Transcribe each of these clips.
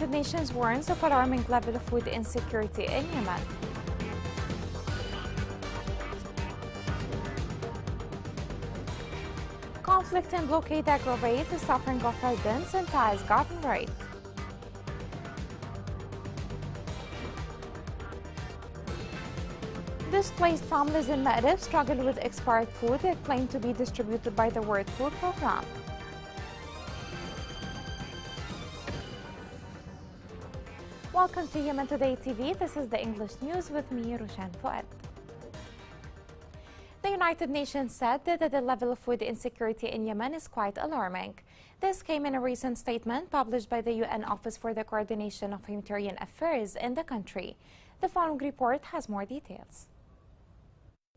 United Nations warns of alarming level of food insecurity in Yemen. Conflict and blockade aggravate the suffering of residents in Tai's governorate. Displaced families in Ma'rib struggle with expired food that claim to be distributed by the World Food Programme. Welcome to Yemen Today TV. This is the English news with me, Roshan Fuad. The United Nations said that the level of food insecurity in Yemen is quite alarming. This came in a recent statement published by the UN Office for the Coordination of Humanitarian Affairs in the country. The following report has more details.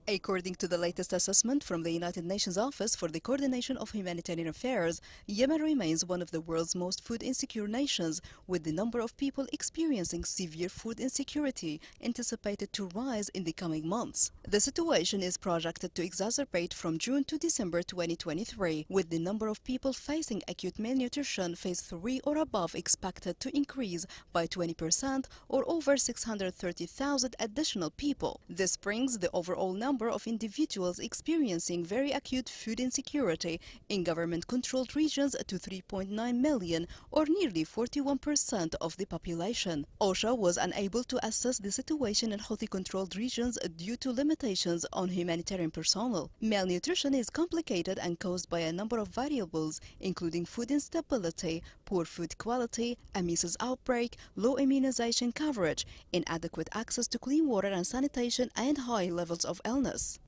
According to the latest assessment from the United Nations Office for the Coordination of Humanitarian Affairs, Yemen remains one of the world's most food insecure nations, with the number of people experiencing severe food insecurity anticipated to rise in the coming months. The situation is projected to exacerbate from June to December 2023, with the number of people facing acute malnutrition phase 3 or above expected to increase by 20% or over 630,000 additional people. This brings the overall number of individuals experiencing very acute food insecurity in government-controlled regions to 3.9 million, or nearly 41% of the population. OSHA was unable to assess the situation in Houthi-controlled regions due to limitations on humanitarian personnel. Malnutrition is complicated and caused by a number of variables, including food instability, poor food quality, a measles outbreak, low immunization coverage, inadequate access to clean water and sanitation, and high levels of illness.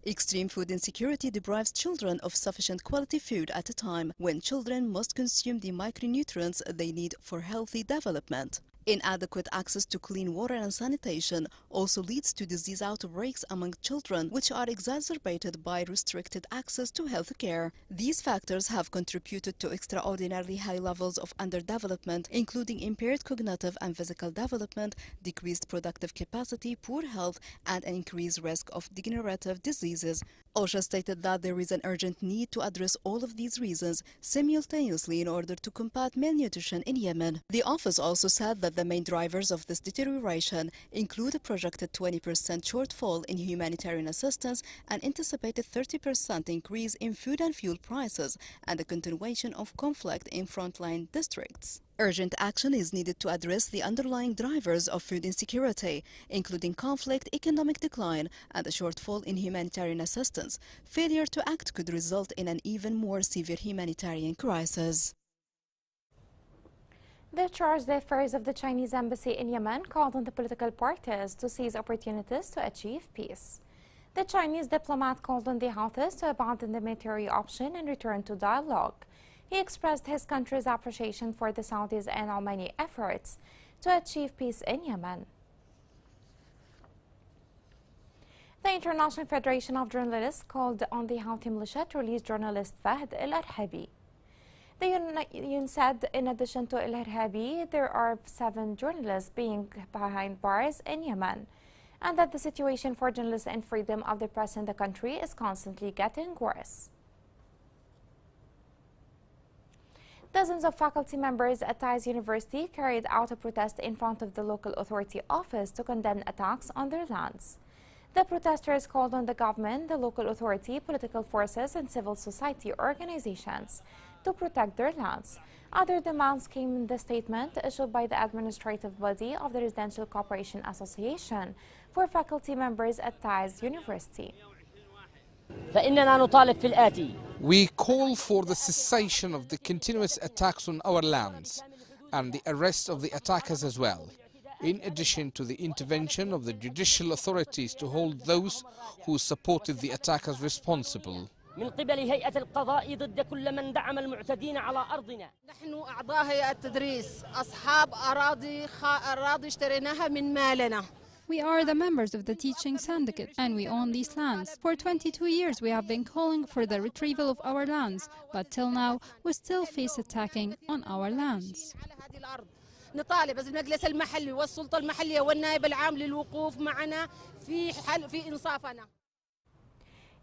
Extreme food insecurity deprives children of sufficient quality food at a time when children must consume the micronutrients they need for healthy development. Inadequate access to clean water and sanitation also leads to disease outbreaks among children, which are exacerbated by restricted access to health care. These factors have contributed to extraordinarily high levels of underdevelopment, including impaired cognitive and physical development, decreased productive capacity, poor health, and an increased risk of degenerative diseases. OSHA stated that there is an urgent need to address all of these reasons simultaneously in order to combat malnutrition in Yemen. The office also said that the main drivers of this deterioration include a projected 20% shortfall in humanitarian assistance, an anticipated 30% increase in food and fuel prices, and a continuation of conflict in frontline districts. Urgent action is needed to address the underlying drivers of food insecurity, including conflict, economic decline, and a shortfall in humanitarian assistance. Failure to act could result in an even more severe humanitarian crisis. The charged affairs of the Chinese embassy in Yemen called on the political parties to seize opportunities to achieve peace. The Chinese diplomat called on the Houthis to abandon the military option and return to dialogue. He expressed his country's appreciation for the Saudis and Omani efforts to achieve peace in Yemen. The International Federation of Journalists called on the Houthi militia to release journalist Fahd al-Arhabi. The UN said in addition to al-Arhabi, there are 7 journalists being behind bars in Yemen, and that the situation for journalists and freedom of the press in the country is constantly getting worse. Dozens of faculty members at Tai's University carried out a protest in front of the local authority office to condemn attacks on their lands. The protesters called on the government, the local authority, political forces, and civil society organizations to protect their lands. Other demands came in the statement issued by the administrative body of the Residential Cooperation Association for faculty members at Tai's University. We call for the cessation of the continuous attacks on our lands and the arrest of the attackers as well, in addition to the intervention of the judicial authorities to hold those who supported the attackers responsible. من قبل هيئة القضاء ضد كل من دعم المعتدين على أرضنا. نحن أعضاء هيئة التدريس أصحاب أراضي اشتريناها من مالنا. We are the members of the teaching syndicate and we own these lands. For 22 years we have been calling for the retrieval of our lands, but till now we still face attacking on our lands. نطالب المجلس المحلي والسلطة المحلية والنائب العام للوقوف معنا في إنصافنا.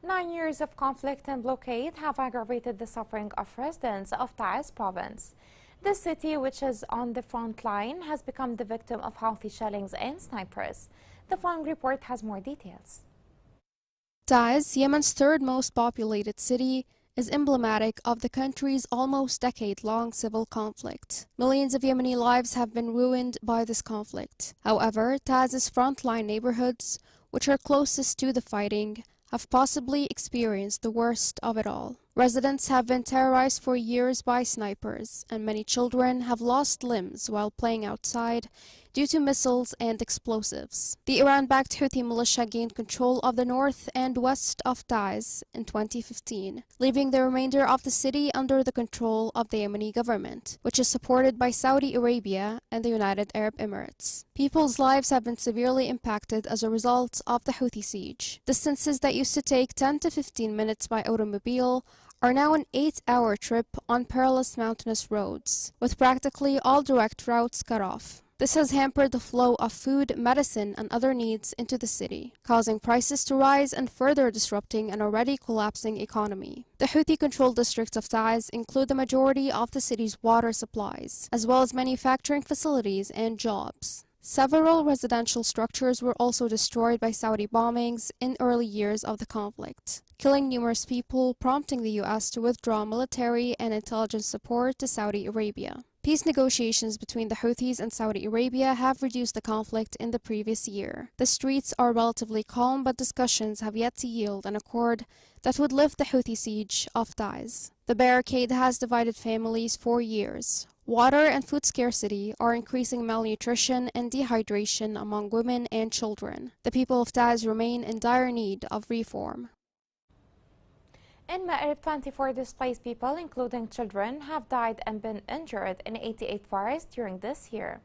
9 years of conflict and blockade have aggravated the suffering of residents of Taiz province. The city, which is on the front line, has become the victim of Houthi shellings and snipers. The following report has more details. Taiz, Yemen's third most populated city, is emblematic of the country's almost decade-long civil conflict. Millions of Yemeni lives have been ruined by this conflict. However, Taiz's frontline neighborhoods, which are closest to the fighting, have possibly experienced the worst of it all. Residents have been terrorized for years by snipers, and many children have lost limbs while playing outside due to missiles and explosives. The Iran-backed Houthi militia gained control of the north and west of Taiz in 2015, leaving the remainder of the city under the control of the Yemeni government, which is supported by Saudi Arabia and the United Arab Emirates. People's lives have been severely impacted as a result of the Houthi siege. Distances that used to take 10 to 15 minutes by automobile are now an 8-hour trip on perilous mountainous roads, with practically all direct routes cut off. This has hampered the flow of food, medicine, and other needs into the city, causing prices to rise and further disrupting an already collapsing economy. The Houthi-controlled districts of Taiz include the majority of the city's water supplies, as well as manufacturing facilities and jobs. Several residential structures were also destroyed by Saudi bombings in early years of the conflict, killing numerous people, prompting the U.S. to withdraw military and intelligence support to Saudi Arabia. Peace negotiations between the Houthis and Saudi Arabia have reduced the conflict in the previous year. The streets are relatively calm, but discussions have yet to yield an accord that would lift the Houthi siege of Taiz. The barricade has divided families for years. Water and food scarcity are increasing malnutrition and dehydration among women and children. The people of Taiz remain in dire need of reform. In Ma'rib, 24 displaced people, including children, have died and been injured in 88 fires during this year.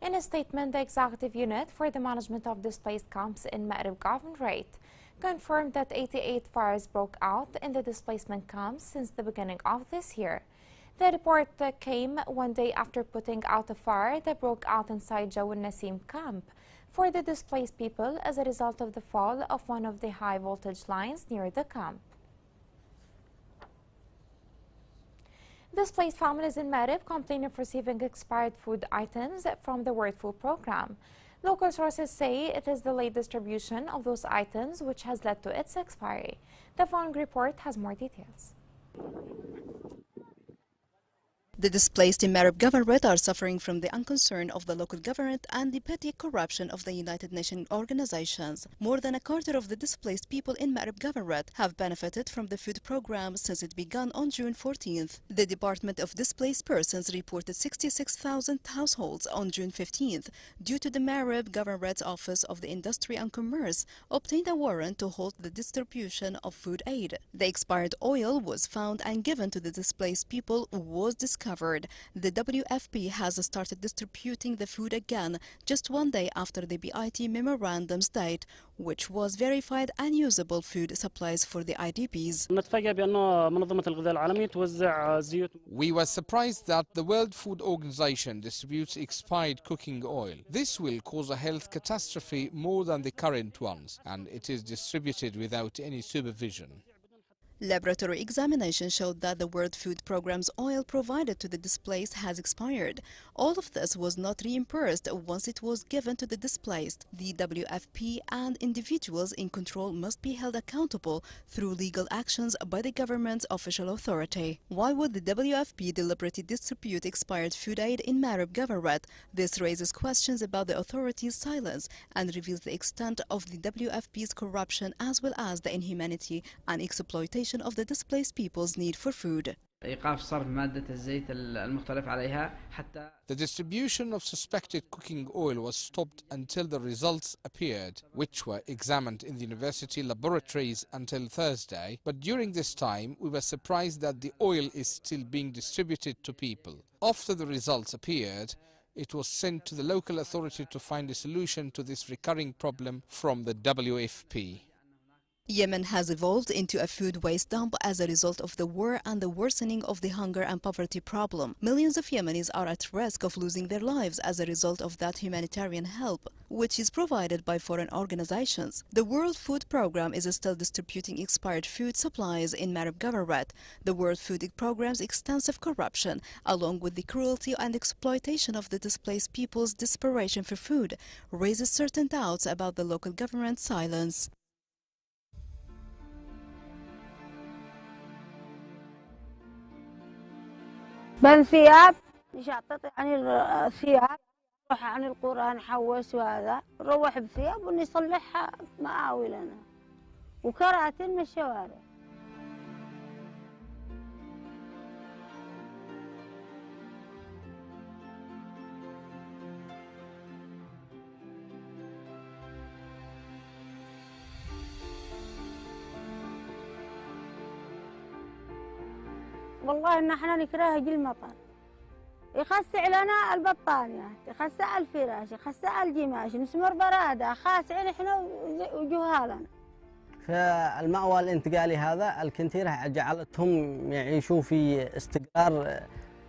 In a statement, the Executive Unit for the Management of Displaced Camps in Ma'rib Governorate confirmed that 88 fires broke out in the displacement camps since the beginning of this year. The report came one day after putting out a fire that broke out inside Jaw al-Nasim camp for the displaced people as a result of the fall of one of the high-voltage lines near the camp. Displaced families in Ma'rib complain of receiving expired food items from the World Food Programme. Local sources say it is the late distribution of those items which has led to its expiry. The following report has more details. The displaced in Ma'rib Governorate are suffering from the unconcern of the local government and the petty corruption of the United Nations organizations. More than a quarter of the displaced people in Ma'rib Governorate have benefited from the food program since it began on June 14th. The Department of Displaced Persons reported 66,000 households on June 15th due to the Ma'rib Governorate's Office of the Industry and Commerce obtained a warrant to halt the distribution of food aid. The expired oil was found and given to the displaced people was discovered. The WFP has started distributing the food again just one day after the BIT memorandum's date, which was verified unusable food supplies for the IDPs. We were surprised that the World Food Organization distributes expired cooking oil. This will cause a health catastrophe more than the current ones, and it is distributed without any supervision. Laboratory examination showed that the World Food Programme's oil provided to the displaced has expired. All of this was not reimbursed once it was given to the displaced. The WFP and individuals in control must be held accountable through legal actions by the government's official authority. Why would the WFP deliberately distribute expired food aid in Ma'rib Governorate? This raises questions about the authorities' silence and reveals the extent of the WFP's corruption as well as the inhumanity and exploitation of the displaced people's need for food. The distribution of suspected cooking oil was stopped until the results appeared, which were examined in the university laboratories until Thursday. But during this time, we were surprised that the oil is still being distributed to people. After the results appeared, it was sent to the local authority to find a solution to this recurring problem from the WFP. Yemen has evolved into a food waste dump as a result of the war and the worsening of the hunger and poverty problem. Millions of Yemenis are at risk of losing their lives as a result of that humanitarian help, which is provided by foreign organizations. The World Food Programme is still distributing expired food supplies in Marib Governorate. The World Food Programme's extensive corruption, along with the cruelty and exploitation of the displaced people's desperation for food, raises certain doubts about the local government's silence. بن ثياب نشاطط عن الثياب نروح عن القرى نحوس وهذا نروح بثياب ونصلحها مآوي وكراتين من الشوارع. والله إن احنا نكره المطر، يخسع لنا البطانيات، يخسع الفراش، يخسع الجماش، نسمر برادة، خاسعين احنا وجهالنا. فالمأوى الانتقالي هذا الكنتيرة جعلتهم يعيشوا في استقرار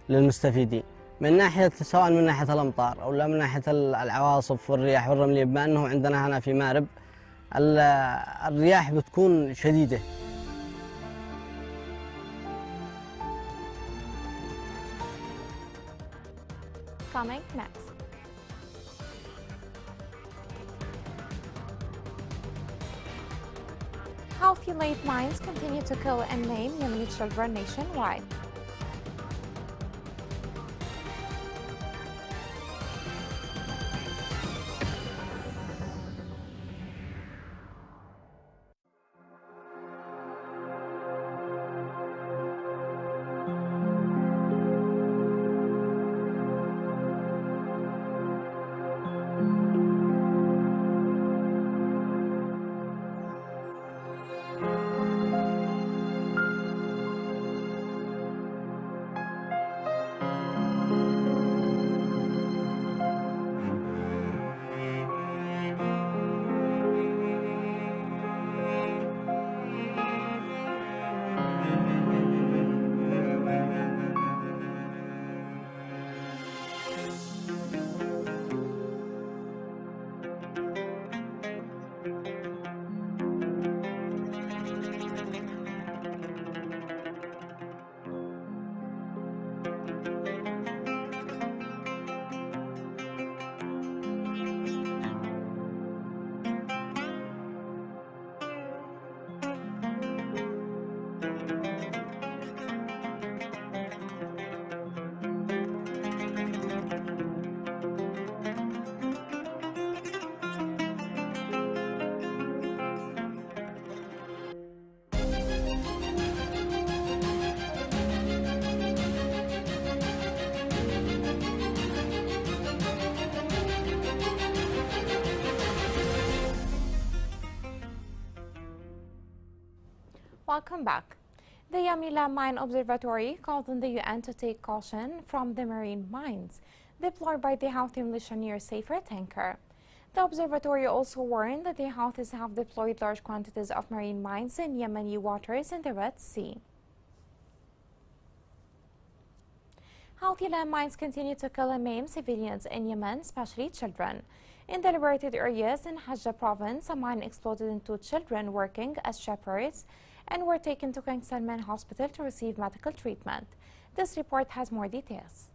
للمستفيدين من ناحية، سواء من ناحية الأمطار أو لا من ناحية العواصف والرياح والرملية، بما أنه عندنا هنا في مارب الرياح بتكون شديدة. Coming next. Healthy late mines continue to kill and maim Yemeni children nationwide. Welcome back. The Yamila Mine Observatory called on the UN to take caution from the marine mines deployed by the Houthi militia near Safer tanker. The observatory also warned that the Houthis have deployed large quantities of marine mines in Yemeni waters in the Red Sea. Houthi landmines continue to kill and maim civilians in Yemen, especially children. In the liberated areas in Hajjah province, a mine exploded and 2 children working as shepherds and were taken to King Salman Hospital to receive medical treatment. This report has more details.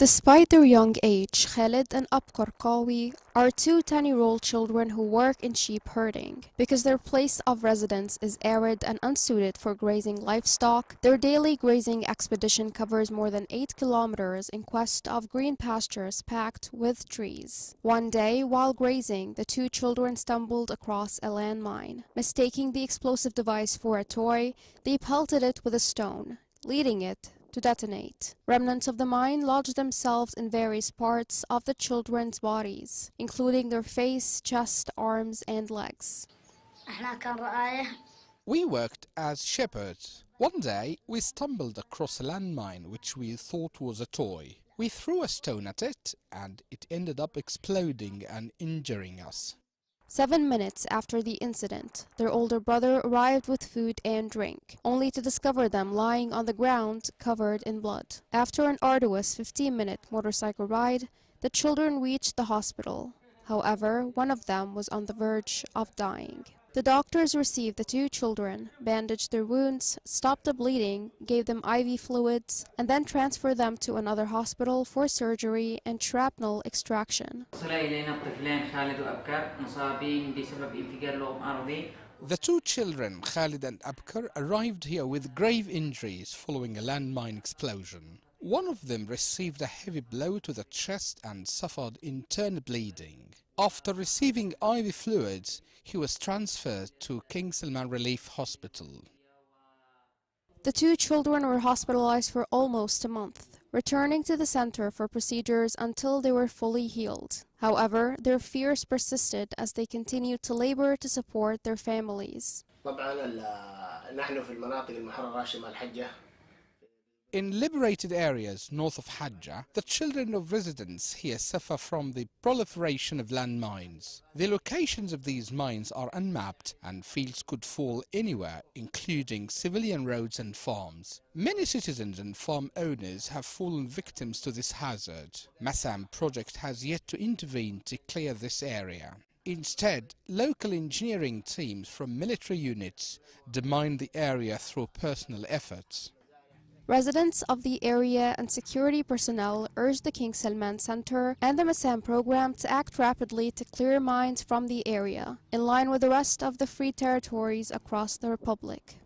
Despite their young age, Khalid and Abkar Qawi are 2 10-year-old children who work in sheep herding. Because their place of residence is arid and unsuited for grazing livestock, their daily grazing expedition covers more than 8 kilometers in quest of green pastures packed with trees. One day, while grazing, the 2 children stumbled across a landmine. Mistaking the explosive device for a toy, they pelted it with a stone, leading it to detonate. Remnants of the mine lodged themselves in various parts of the children's bodies, including their face, chest, arms, and legs. We worked as shepherds. One day, we stumbled across a landmine which we thought was a toy. We threw a stone at it, and it ended up exploding and injuring us. 7 minutes after the incident, their older brother arrived with food and drink, only to discover them lying on the ground covered in blood. After an arduous 15-minute motorcycle ride, the children reached the hospital. However, one of them was on the verge of dying. The doctors received the two children, bandaged their wounds, stopped the bleeding, gave them IV fluids, and then transferred them to another hospital for surgery and shrapnel extraction. The two children, Khalid and Abkar, arrived here with grave injuries following a landmine explosion. One of them received a heavy blow to the chest and suffered internal bleeding. After receiving IV fluids, he was transferred to King Salman Relief Hospital. The two children were hospitalized for almost a month, returning to the center for procedures until they were fully healed. However, their fears persisted as they continued to labor to support their families. In liberated areas north of Hajjah, the children of residents here suffer from the proliferation of landmines. The locations of these mines are unmapped and fields could fall anywhere, including civilian roads and farms. Many citizens and farm owners have fallen victims to this hazard. Massam project has yet to intervene to clear this area. Instead, local engineering teams from military units demine the area through personal efforts. Residents of the area and security personnel urged the King Salman Center and the Massam program to act rapidly to clear mines from the area, in line with the rest of the free territories across the Republic.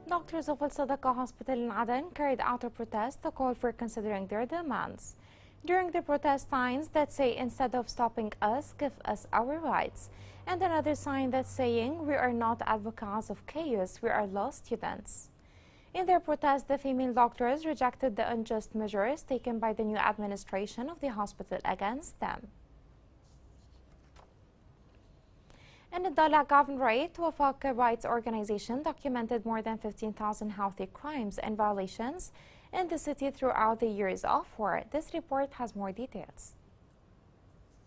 Doctors of Al Sadaqa Hospital in Aden carried out a protest to call for considering their demands. During the protest, signs that say instead of stopping us, give us our rights, and another sign that's saying we are not advocates of chaos, we are law students. In their protest, the female doctors rejected the unjust measures taken by the new administration of the hospital against them. In the Dala Governorate, Wafaq Rights Organization documented more than 15,000 healthy crimes and violations in the city throughout the years of war. This report has more details.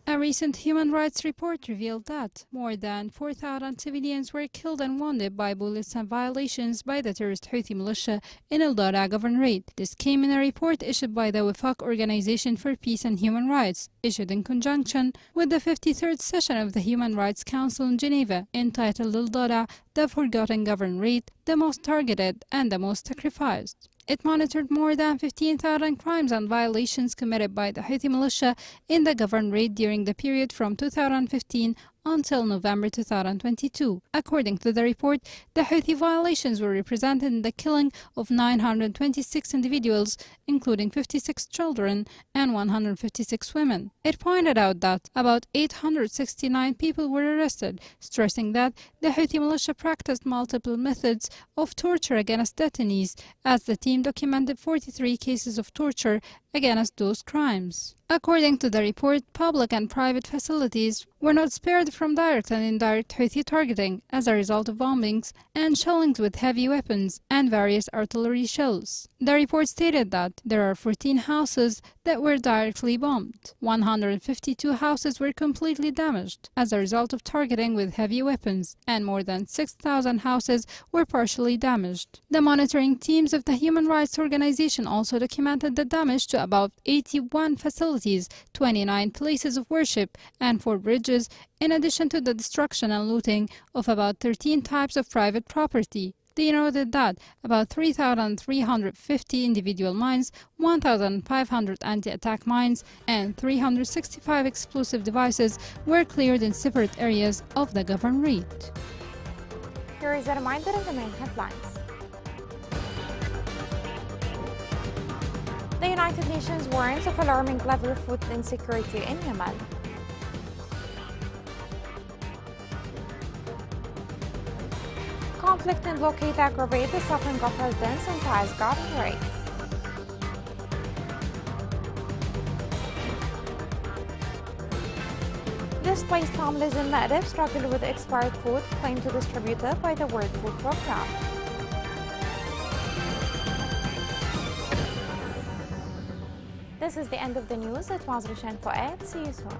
A recent human rights report revealed that more than 4,000 civilians were killed and wounded by bullets and violations by the terrorist Houthi militia in Al Dara Governorate. This came in a report issued by the Wafaq Organization for Peace and Human Rights, issued in conjunction with the 53rd session of the Human Rights Council in Geneva, entitled Al Dara, the Forgotten Governorate, the most targeted and the most sacrificed. It monitored more than 15,000 crimes and violations committed by the Houthi militia in the governorate during the period from 2015 until November 2022. According to the report, the Houthi violations were represented in the killing of 926 individuals, including 56 children and 156 women. It pointed out that about 869 people were arrested, stressing that the Houthi militia practiced multiple methods of torture against detainees, as the team documented 43 cases of torture against those crimes. According to the report, public and private facilities were not spared from direct and indirect Houthi targeting as a result of bombings and shellings with heavy weapons and various artillery shells. The report stated that there are 14 houses, that were directly bombed. 152 houses were completely damaged as a result of targeting with heavy weapons, and more than 6,000 houses were partially damaged. The monitoring teams of the human rights organization also documented the damage to about 81 facilities, 29 places of worship, and 4 bridges, in addition to the destruction and looting of about 13 types of private property. They noted that about 3,350 individual mines, 1,500 anti-attack mines, and 365 explosive devices were cleared in separate areas of the governorate. Here is a reminder of the main headlines. The United Nations warns of alarming level of food insecurity in Yemen. Conflict and blockade aggravate the suffering of residents in Tai's governorate. Displaced families in Ma'rib struggle with expired food claimed to distributed by the World Food Programme. This is the end of the news. It was Rishan Fuad. See you soon.